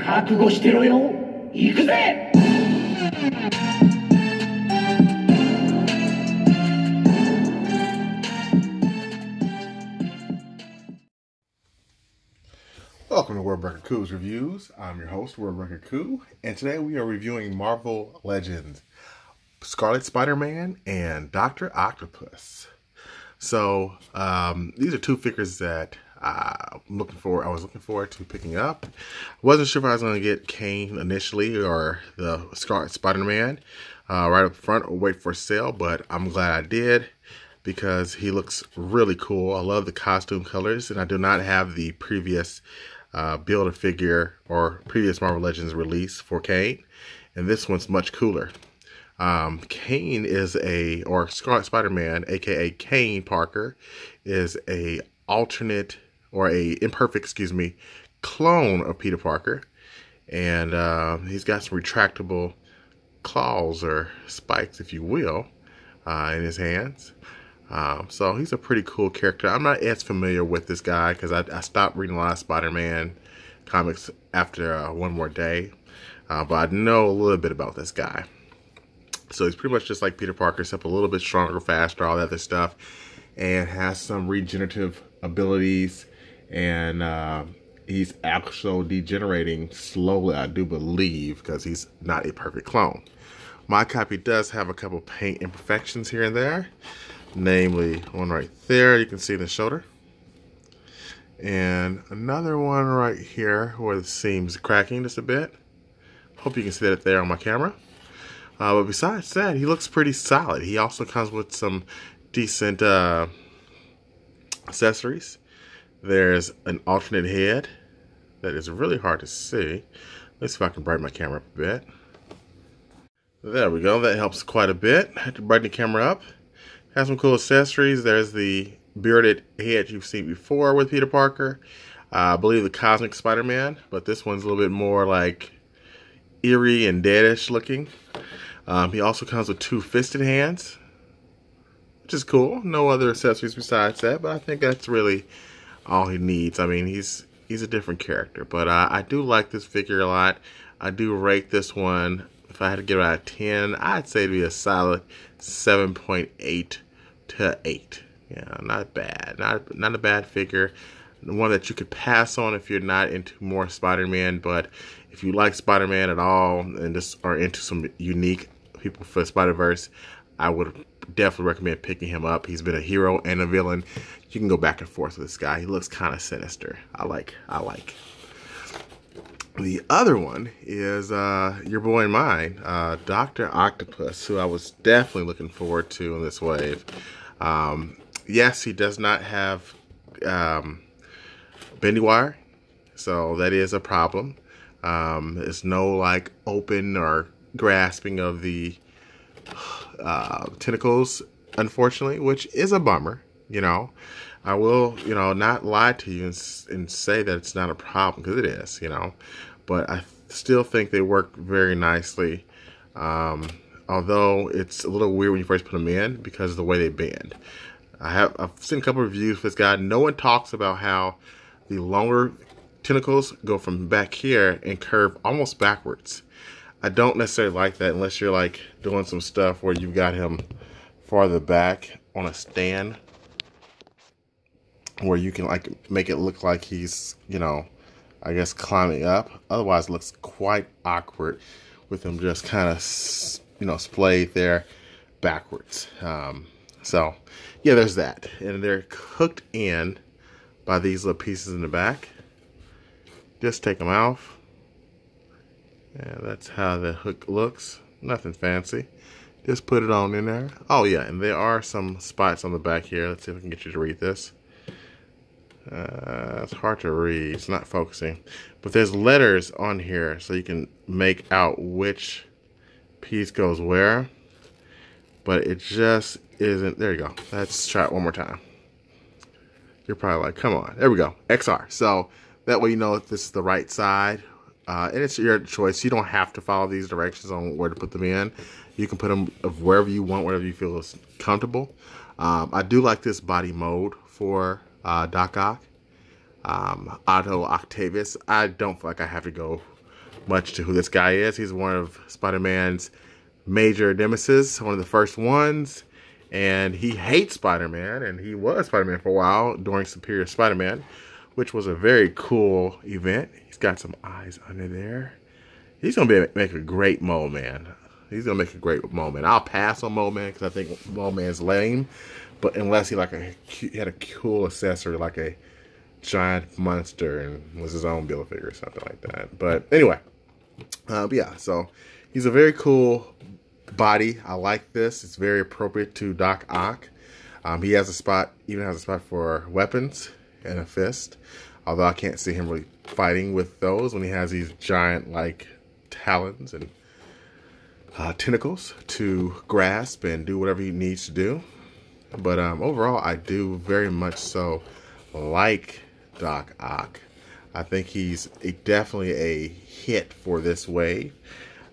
覚悟してろよ。行くぜ。Welcome to World Record Coo's Reviews. I'm your host, World Record Coo, and today we are reviewing Marvel Legends, Scarlet Spiderman and Dr. Octopus. So, these are two figures that I was looking forward to picking up. Wasn't sure if I was going to get Kane initially or the Scarlet Spider-Man right up front or wait for sale, but I'm glad I did because he looks really cool. I love the costume colors, and I do not have the previous Build-A-Figure or previous Marvel Legends release for Kane, and this one's much cooler. Kane is or Scarlet Spider-Man, aka Kane Parker, is a alternate or a imperfect, clone of Peter Parker, and he's got some retractable claws or spikes, if you will, in his hands. So he's a pretty cool character. I'm not as familiar with this guy because I stopped reading a lot of Spider-Man comics after One More Day, but I know a little bit about this guy. So he's pretty much just like Peter Parker, except a little bit stronger, faster, all that other stuff, and has some regenerative abilities, and he's actually degenerating slowly, I do believe, because he's not a perfect clone. My copy does have a couple paint imperfections here and there, namely one right there, you can see the shoulder, and another one right here where the seam's cracking just a bit. Hope you can see that there on my camera. But besides that, he looks pretty solid. He also comes with some decent accessories. There's an alternate head that is really hard to see. Let's see if I can brighten my camera up a bit. There we go. That helps quite a bit. I had to brighten the camera up. Has some cool accessories. There's the bearded head you've seen before with Peter Parker. I believe the Cosmic Spider-Man, but this one's a little bit more like eerie and deadish looking. He also comes with two fisted hands, which is cool. No other accessories besides that, but I think that's really all he needs. I mean, he's a different character, but I do like this figure a lot. I do rate this one, if I had to give it out of 10, I'd say it'd be a solid 7.8 to 8. Yeah, not bad. Not a bad figure. One that you could pass on if you're not into more Spider-Man, but if you like Spider-Man at all and just are into some unique people for Spider-Verse, I would definitely recommend picking him up. He's been a hero and a villain. You can go back and forth with this guy. He looks kind of sinister. I like. The other one is your boy and mine, Dr. Octopus, who I was definitely looking forward to in this wave. Yes, he does not have bendy wire, so that is a problem. There's no like open or grasping of the tentacles, unfortunately, which is a bummer. You know, I will, not lie to you and say that it's not a problem, because it is, but I still think they work very nicely. Although it's a little weird when you first put them in because of the way they bend. I've seen a couple of reviews for this guy. No one talks about how the longer tentacles go from back here and curve almost backwards. I don't necessarily like that unless you're like doing some stuff where you've got him farther back on a stand where you can like make it look like he's, I guess climbing up. Otherwise it looks quite awkward with him just kind of, splayed there backwards. So yeah, there's that. And they're hooked in by these little pieces in the back. Just take them off. Yeah, that's how the hook looks. Nothing fancy. Just put it on in there. Oh yeah, and there are some spots on the back here. Let's see if I can get you to read this. It's hard to read. It's not focusing. But there's letters on here so you can make out which piece goes where. But it just isn't. There you go. Let's try it one more time. You're probably like, come on. There we go. XR. So that way you know if this is the right side. And it's your choice. You don't have to follow these directions on where to put them in. You can put them wherever you want, wherever you feel is comfortable. I do like this body mode for Doc Ock. Otto Octavius. I don't feel like I have to go much to who this guy is. He's one of Spider-Man's major nemesis, one of the first ones. And he hates Spider-Man, and he was Spider-Man for a while during Superior Spider-Man, which was a very cool event. He's got some eyes under there. He's going to make a great Mole Man. He's going to make a great Mole Man. I'll pass on Mole Man because I think Mole Man's lame. But unless he had a cool accessory like a giant monster and was his own Build-A-Figure or something like that. But anyway, yeah, so he's a very cool body. I like this. It's very appropriate to Doc Ock. He has a spot, even has a spot for weapons and a fist. Although I can't see him really fighting with those when he has these giant like talons and tentacles to grasp and do whatever he needs to do. But overall, I do very much so like Doc Ock. I think he's definitely a hit for this wave.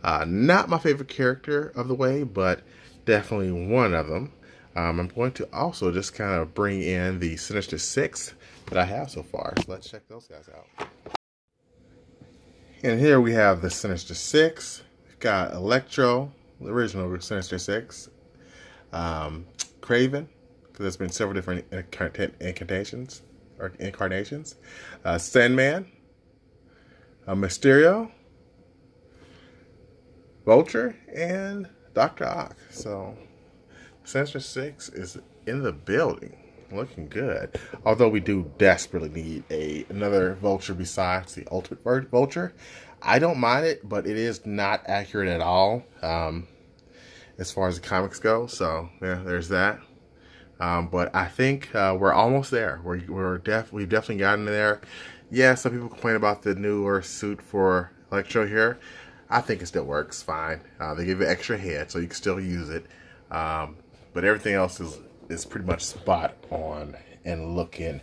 Not my favorite character of the wave, but definitely one of them. I'm going to also just kind of bring in the Sinister Six that I have so far. So let's check those guys out. And here we have the Sinister Six. We've got Electro, the original Sinister Six. Craven, because there's been several different incarnations. Sandman. Mysterio. Vulture, and Dr. Ock. So, Sinister Six is in the building, looking good. Although we do desperately need another Vulture besides the Ultimate Vulture. I don't mind it, but it is not accurate at all as far as the comics go. So, yeah, there's that. But I think we're almost there. We've definitely gotten there. Yeah, some people complain about the newer suit for Electro here. I think it still works fine. They give you extra head, so you can still use it. But everything else is pretty much spot on and looking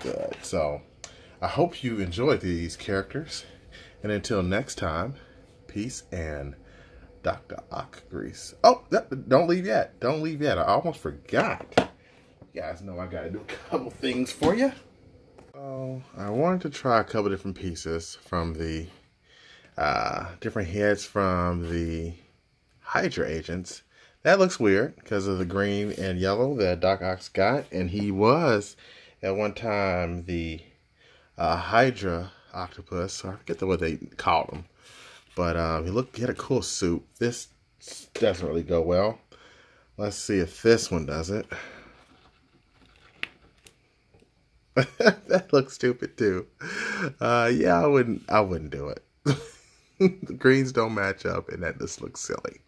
good. So I hope you enjoyed these characters. And until next time, peace and Dr. Ock grease. Oh, don't leave yet. Don't leave yet. I almost forgot. You guys know I gotta do a couple things for you. So I wanted to try a couple different pieces from the different heads from the Hydra agents. That looks weird because of the green and yellow that Doc Ock's got, and he was at one time the Hydra octopus. I forget what they called him, but he had a cool suit. This doesn't really go well. Let's see if this one does it. That looks stupid too. Yeah, I wouldn't do it. The greens don't match up, and that just looks silly.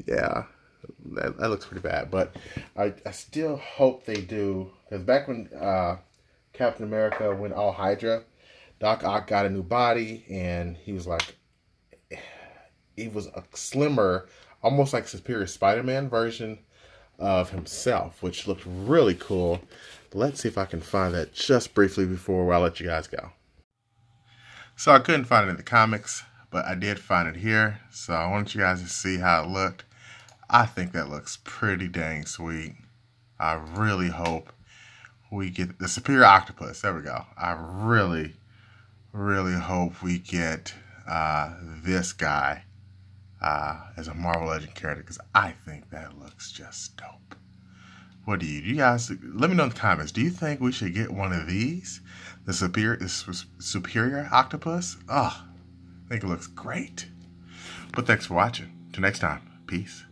Yeah, that looks pretty bad. But I still hope they do, because back when Captain America went all Hydra, Doc Ock got a new body, and he was a slimmer, almost like Superior Spider-Man version of himself, which looked really cool. Let's see if I can find that just briefly before I let you guys go. So I couldn't find it in the comics, but I did find it here. So I want you guys to see how it looked. I think that looks pretty dang sweet. I really hope we get the Superior Octopus. There we go. I really, really hope we get this guy as a Marvel Legend character, because I think that looks just dope. What do you guys, let me know in the comments. Do you think we should get one of these? The Superior Octopus? Oh, I think it looks great. But thanks for watching. Till next time, peace.